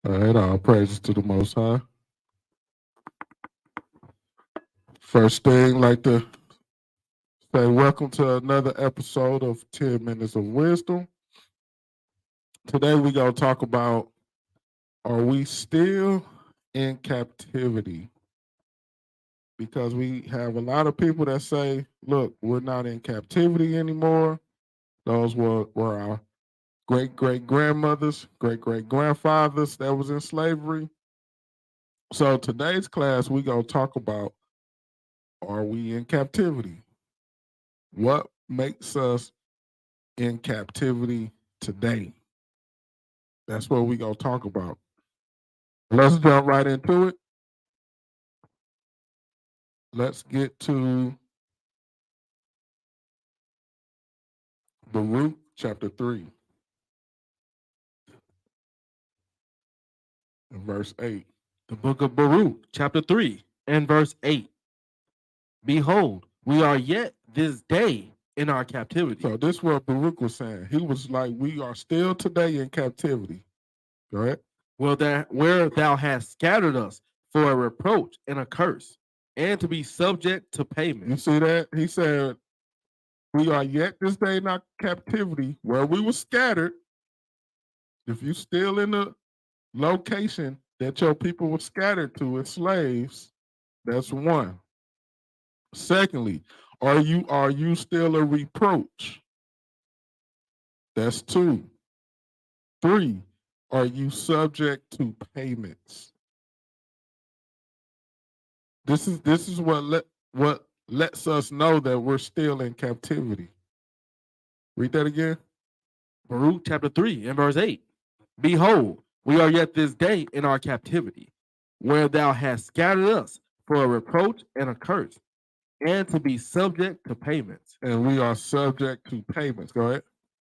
All right, all praises to the Most High. First thing, like to say welcome to another episode of 10 Minutes of Wisdom. Today we're going to talk about, are we still in captivity? Because we have a lot of people that say, look, we're not in captivity anymore. Those were our great-great-grandmothers, great-great-grandfathers that was in slavery. So today's class, we're going to talk about, are we in captivity? What makes us in captivity today? That's what we're going to talk about. Let's jump right into it. Let's get to Baruch chapter 3 and verse 8. The book of Baruch, chapter 3, and verse 8. Behold, we are yet this day in our captivity. So this is what Baruch was saying. He was like, we are still today in captivity. Go ahead. Where thou hast scattered us for a reproach and a curse, and to be subject to payment. You see that? He said, we are yet this day in our captivity where we were scattered. If you still in the location that your people were scattered to as slaves, that's one. Secondly, are you still a reproach? That's two. Three, are you subject to payments? This is what lets us know that we're still in captivity. Read that again. Baruch chapter 3 and verse 8. Behold, we are yet this day in our captivity, where thou hast scattered us for a reproach and a curse, and to be subject to payments. And we are subject to payments. Go ahead.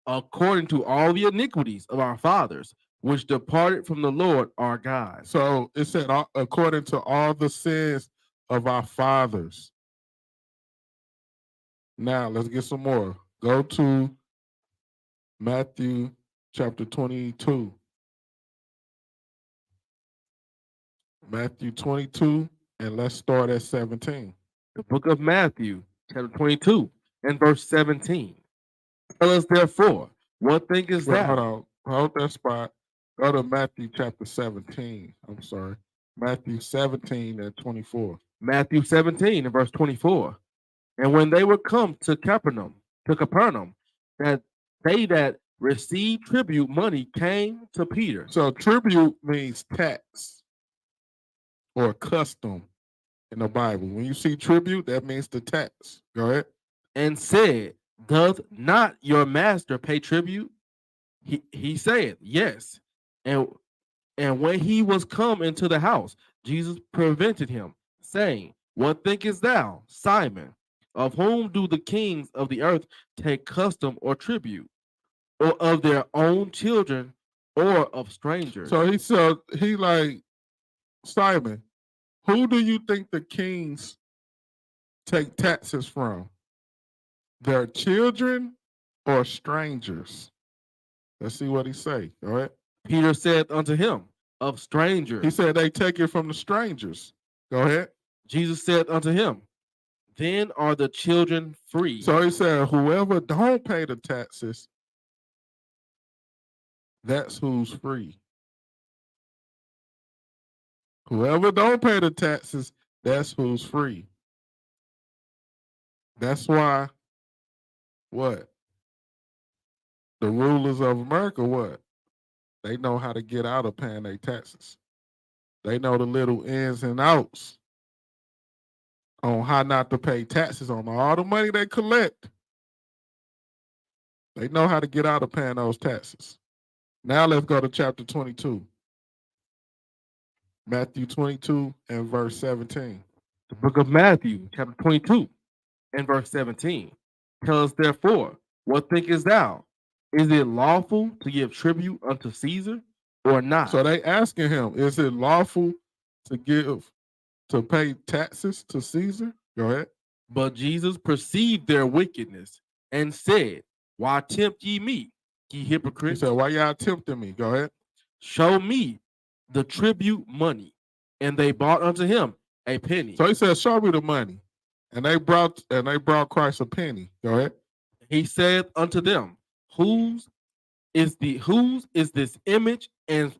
According to all the iniquities of our fathers, which departed from the Lord our God. So it said, according to all the sins of our fathers. Now let's get some more. Go to Matthew chapter 22. Matthew 22, and let's start at 17. The book of Matthew, chapter 22, and verse 17. Tell us therefore, what thinkest thou? Hold that spot. Go to Matthew chapter 17. I'm sorry. Matthew 17 and 24. Matthew 17 and verse 24. And when they were come to Capernaum, that they that received tribute money came to Peter. So tribute means tax or custom in the Bible. When you see tribute, that means the tax. Go ahead. And said, doth not your master pay tribute? He said, yes. And when he was come into the house, Jesus prevented him, saying, what thinkest thou, Simon? Of whom do the kings of the earth take custom or tribute? Or of their own children, or of strangers? So he said, he like, Simon, who do you think the kings take taxes from? Their children or strangers? Let's see what he say. All right. Peter said unto him, of strangers. He said they take it from the strangers. Go ahead. Jesus said unto him, then are the children free. So he said, whoever don't pay the taxes, that's who's free. Whoever don't pay the taxes, that's who's free. That's why, what? The rulers of America, what? They know how to get out of paying their taxes. They know the little ins and outs on how not to pay taxes on all the money they collect. They know how to get out of paying those taxes. Now let's go to chapter 22. Matthew 22 and verse 17. The book of Matthew, chapter 22 and verse 17. Tell us therefore, what thinkest thou? Is it lawful to give tribute unto Caesar or not? So they asking him, is it lawful to pay taxes to Caesar? Go ahead. But Jesus perceived their wickedness and said, why tempt ye me, ye hypocrites? He said, why y'all tempting me? Go ahead. Show me the tribute money, and they brought unto him a penny. So he said, show me the money. And they brought Christ a penny. Go ahead. He said unto them, whose is this image and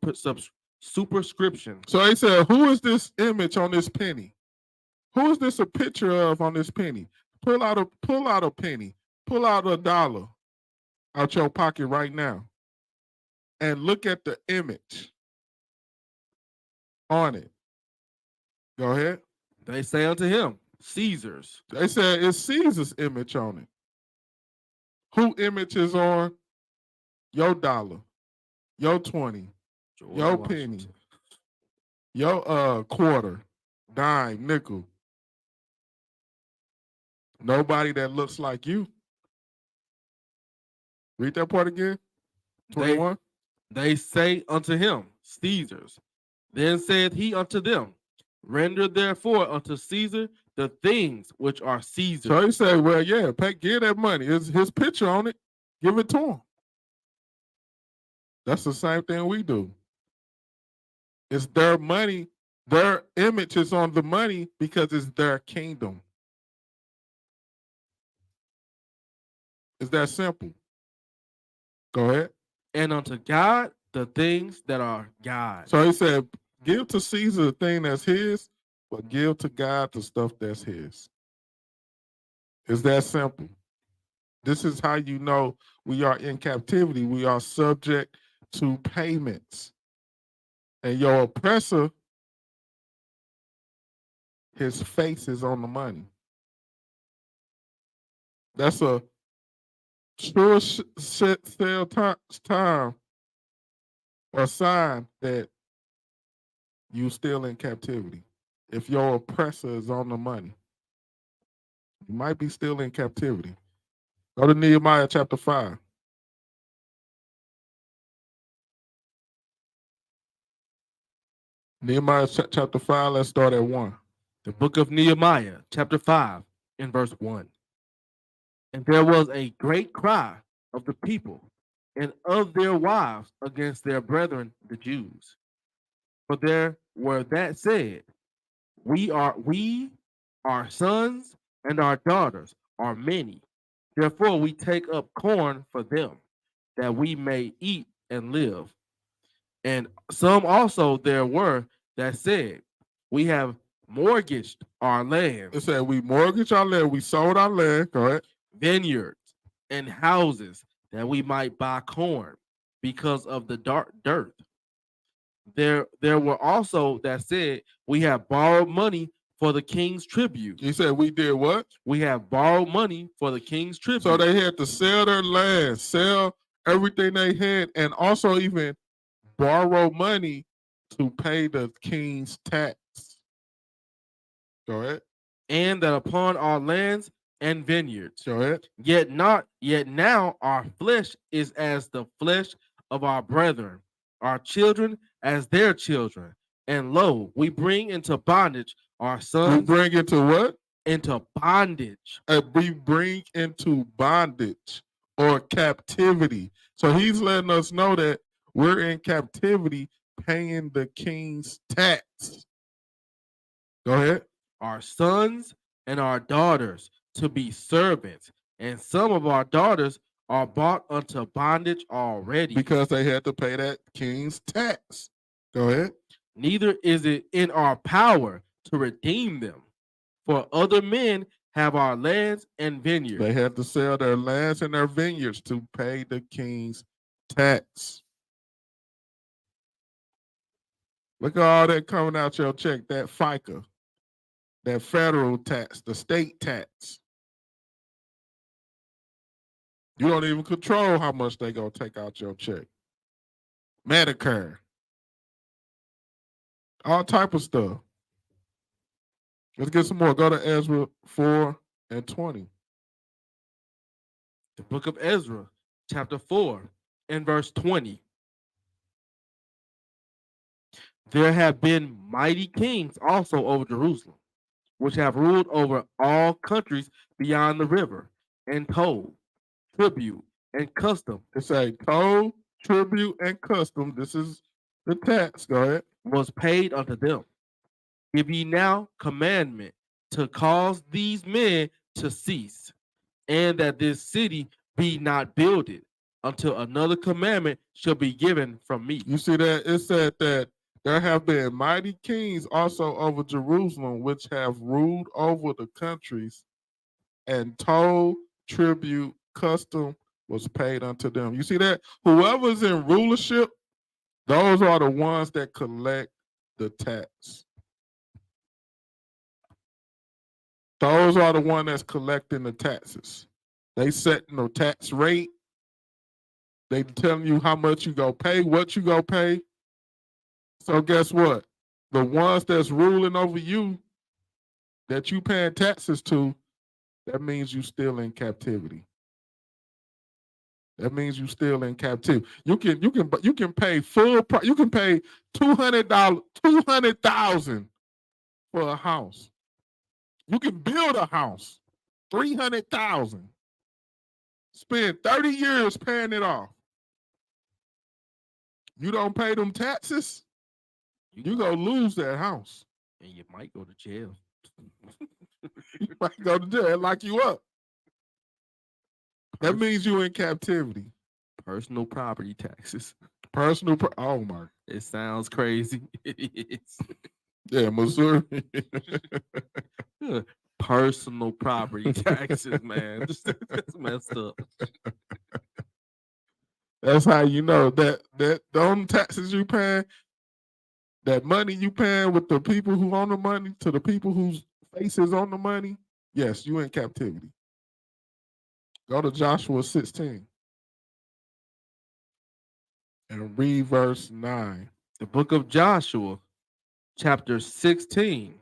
superscription? So he said, who is this image on this penny? Who is this a picture of on this penny? Pull out a penny. Pull out $1 out your pocket right now. And look at the image on it. Go ahead. They say unto him, Caesar's. They said it's Caesar's image on it. Who image is on your dollar, your 20, George your Washington. penny, your quarter, dime, nickel? Nobody that looks like you. Read that part again. 21. They say unto him, Caesar's. Then saith he unto them, render therefore unto Caesar the things which are Caesar's. So he said, well, yeah, give that money. It's his picture on it. Give it to him. That's the same thing we do. It's their money. Their image is on the money because it's their kingdom. It's that simple. Go ahead. And unto God the things that are God. So he said, give to Caesar the thing that's his, but give to God the stuff that's his. It's that simple. This is how you know we are in captivity. We are subject to payments. And your oppressor, his face is on the money. That's a sure sell time or sign that you still in captivity. If your oppressor is on the money, you might be still in captivity. Go to Nehemiah chapter 5. Nehemiah chapter 5, let's start at 1. The book of Nehemiah, chapter 5, in verse 1. And there was a great cry of the people and of their wives against their brethren, the Jews. For there were that said, our sons and our daughters are many. Therefore we take up corn for them, that we may eat and live. And some also there were that said, we have mortgaged our land. It said we mortgaged our land, we sold our land, go ahead. Vineyards and houses, that we might buy corn because of the dirt. There were also that said, we have borrowed money for the king's tribute. He said we did what? We have borrowed money for the king's tribute. So they had to sell their land, sell everything they had, and also even borrow money to pay the king's tax. Go ahead. And that upon our lands and vineyards. Go ahead. Yet now our flesh is as the flesh of our brethren, our children as their children. And lo, we bring into bondage our sons. We bring into what? Into bondage. We bring into bondage or captivity. So he's letting us know that we're in captivity paying the king's tax. Go ahead. Our sons and our daughters to be servants, and some of our daughters are bought unto bondage already. Because they had to pay that king's tax. Go ahead. Neither is it in our power to redeem them, for other men have our lands and vineyards. They had to sell their lands and their vineyards to pay the king's tax. Look at all that coming out your check, that FICA, that federal tax, the state tax. You don't even control how much they gonna take out your check. Medicare. All type of stuff. Let's get some more. Go to Ezra 4 and 20. The book of Ezra, chapter 4, and verse 20. There have been mighty kings also over Jerusalem, which have ruled over all countries beyond the river, and toll, tribute, and custom. It's a toll, tribute, and custom. This is the tax. Go ahead. was paid unto them. Give ye now commandment to cause these men to cease, and that this city be not builded until another commandment shall be given from me. You see that? It said that there have been mighty kings also over Jerusalem, which have ruled over the countries, and toll, tribute, custom was paid unto them. You see that? Whoever's in rulership, those are the ones that collect the tax. Those are the one that's collecting the taxes. They setting the tax rate. They telling you how much you go pay, what you go pay. So guess what? The ones that's ruling over you, that you paying taxes to, that means you still in captivity. That means you still in captivity. You can pay full price. You can pay $200, 200,000 for a house. You can build a house, 300,000. Spend 30 years paying it off. You don't pay them taxes, you gonna lose that house. And you might go to jail. You might go to jail and lock you up. That means you in captivity. Personal property taxes. Oh my. It sounds crazy. Yeah, Missouri. Personal property taxes, man. That's messed up. That's how you know that them taxes you paying, that money you paying with the people who own the money to the people whose faces on the money, yes, you in captivity. Go to Joshua 16 and read verse 9. The book of Joshua, chapter 16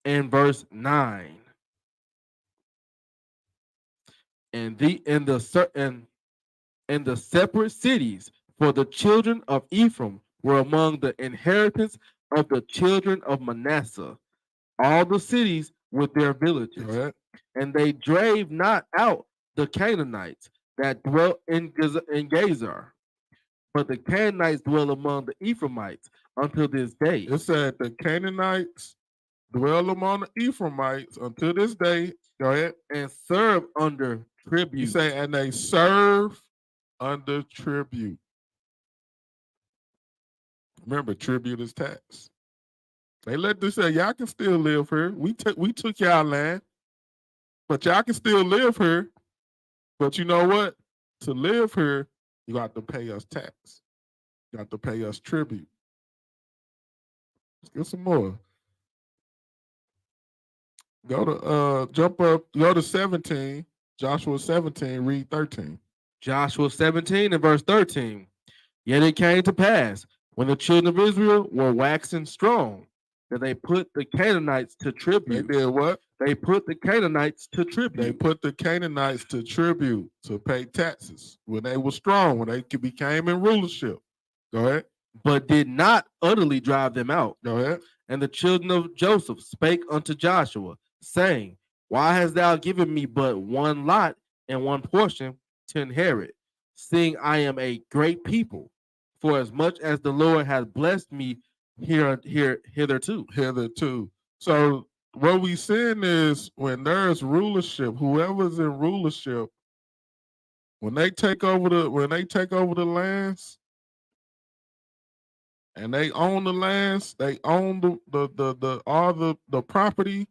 and verse 9. And the separate cities for the children of Ephraim were among the inheritance of the children of Manasseh, all the cities with their villages. Right. And they drave not out the Canaanites that dwelt in Gezer, but the Canaanites dwell among the Ephraimites until this day. It said the Canaanites dwell among the Ephraimites until this day. Go ahead. And serve under tribute. You say, and they serve under tribute. Remember, tribute is tax. They let this say, y'all can still live here. We took y'all land, but y'all can still live here. But you know what? To live here, you got to pay us tax. You got to pay us tribute. Let's get some more. Go to jump up, go to 17, Joshua 17, read 13. Joshua 17 and verse 13. Yet it came to pass, when the children of Israel were waxing strong, that they put the Canaanites to tribute. They did what? They put the Canaanites to tribute. They put the Canaanites to tribute, to pay taxes when they were strong, when they became in rulership. Go ahead. But did not utterly drive them out. Go ahead. And the children of Joseph spake unto Joshua, saying, Why hast thou given me but one lot and one portion to inherit, seeing I am a great people? For as much as the Lord has blessed me hitherto. So what we saying is, when there's rulership, whoever's in rulership, when they take over the lands, and they own the lands, they own the property,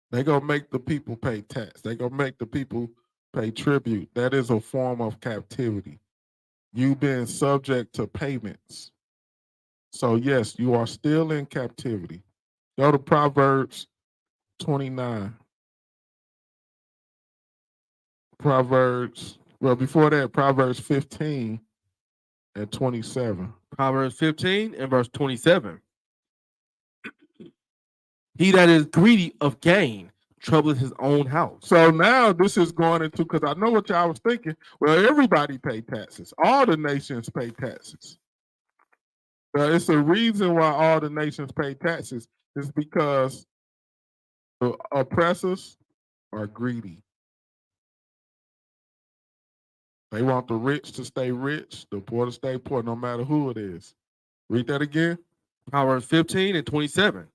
they gonna make the people pay tax. They gonna make the people pay tribute. That is a form of captivity. You've been subject to payments. So yes, you are still in captivity. Go to Proverbs 29. Before that, Proverbs 15 and 27. Proverbs 15 and verse 27. He that is greedy of gain troubles his own house. So now this is going into, because I know what y'all was thinking. Well, everybody pay taxes. All the nations pay taxes. It's a reason why all the nations pay taxes. It's because the oppressors are greedy. They want the rich to stay rich, the poor to stay poor, no matter who it is. Read that again. Proverbs 15 and 27.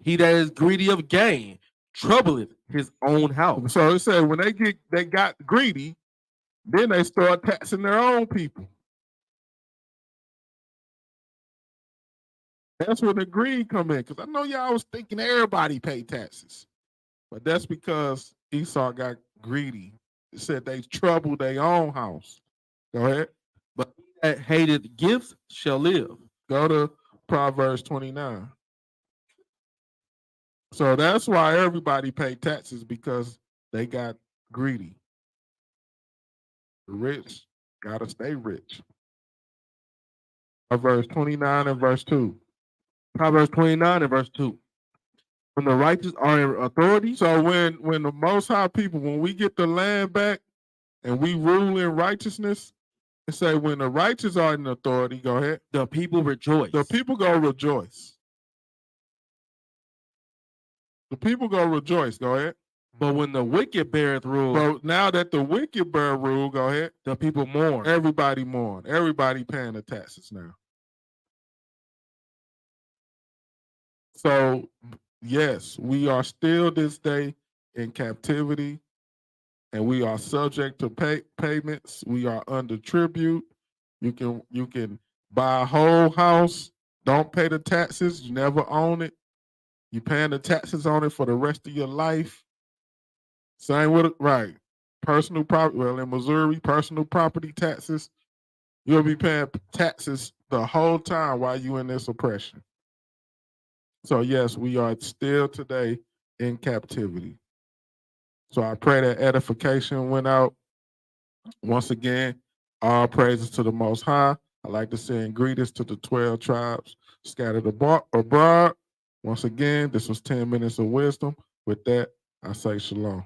He that is greedy of gain troubleth his own house. So it said when they got greedy, then they start taxing their own people. That's when the greed come in. Because I know y'all was thinking everybody pay taxes. But that's because Esau got greedy. It said they troubled their own house. Go ahead. But he that hateth gifts shall live. Go to Proverbs 29. So that's why everybody pay taxes, because they got greedy. The rich gotta stay rich. Proverbs 29 and verse 2. Proverbs 29 and verse 2. When the righteous are in authority. So when the Most High people, when we get the land back and we rule in righteousness, it say when the righteous are in authority, go ahead. The people rejoice. The people go rejoice. The people go rejoice. Go ahead. But when the wicked beareth rule. So now that the wicked bear rule, go ahead. The people mourn. Everybody mourn. Everybody paying the taxes now. So yes, we are still this day in captivity, and we are subject to payments. We are under tribute. You can buy a whole house, don't pay the taxes, you never own it. You're paying the taxes on it for the rest of your life. Same with right. Personal property. Well, in Missouri, personal property taxes, you'll be paying taxes the whole time while you in this oppression. So yes, we are still today in captivity. So I pray that edification went out. Once again, all praises to the Most High. I'd like to send greetings to the 12 tribes scattered abroad. Once again, this was 10 Minutes of Wisdom. With that, I say shalom.